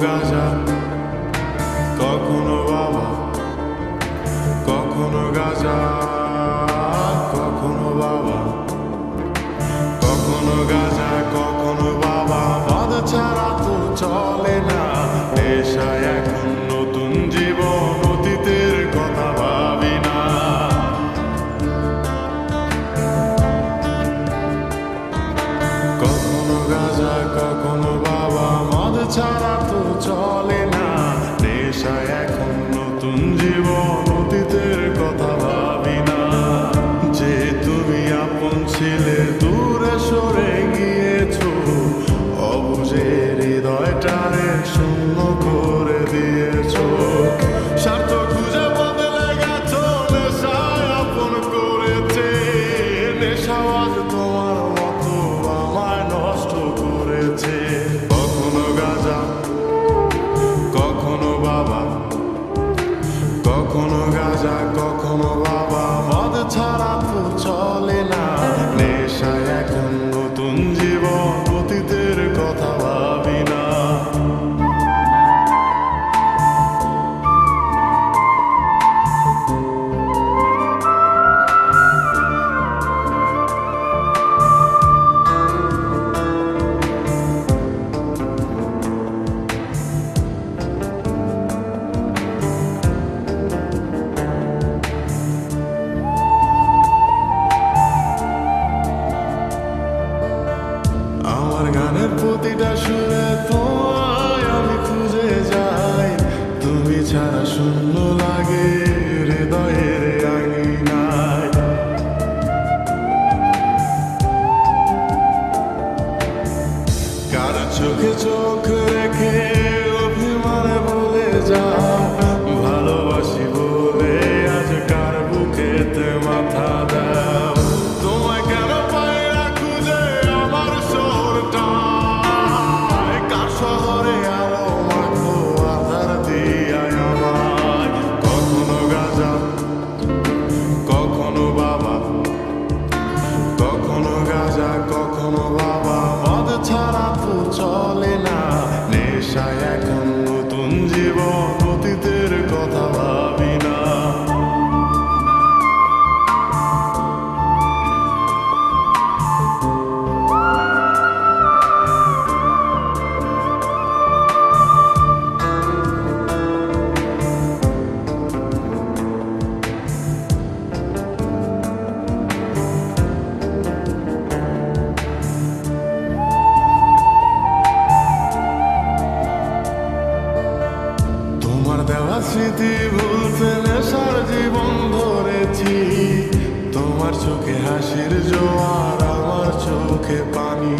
গাঁজা, কখনো বাবা, কখনো গাঁজা, কখনো বাবা, কখনো গাঁজা, কখনো বাবা। মদ ছাড়া তো চলে না, নেশায় এখন নতুন জীবন, অতীতের কথা ভাবি না। কখনো গাঁজা, কখনো বাবা, মদ ছাড়া তো চলে না, নেশায় এখন নতুন জীবন, অতীতের কথা ভাবি না। যে তুমি আপন ছিলে, দূরে সরে গিয়েছো, অবুঝের হৃদয়টারে শূন্য করে দিয়েছো। স্বার্থ খুঁজে বদলে গেছো, নেশায় আপন করেছে, নেশাবাজ তোমার মতো আমায় নষ্ট করেছে। কখনো গাঁজা, কখনো বাবা, কখনো গাঁজা, কখনো বাবা, মদ ছাড়া তো চলে না, নেশায় এখন নতুন জীবন, অতীতের কথা ভাবি না। আমার গানের প্রতিটা সুরে তোমায় আমি খুঁজে যাই, তুমি ছাড়া শূন্য লাগে হৃদয়ের আঙিনায়। কার চোখে চোখ রেখে অভিমানে বলে যাও, ভালোবাসি বলে আজ কার বুকেতে মাথা দাও। তোমায় কেন পাই না খুঁজে আমার শহরটায়, কার শহরে আলো মাখো আধার দিয়ায় আমায়। কখনো গাঁজা, কখনো বাবা, কখনো গাঁজা, কখনো বাবা, মদ ছাড়া তো চলে না, নেশায় এখন নতুন জীবন, অতীতের কথা ভাবি না। তোমার দেওয়া স্মৃতি ভুলতে নেশার জীবন ধরেছি, তোমার চোখে হাসির জোয়ার, আমার চোখে পানি।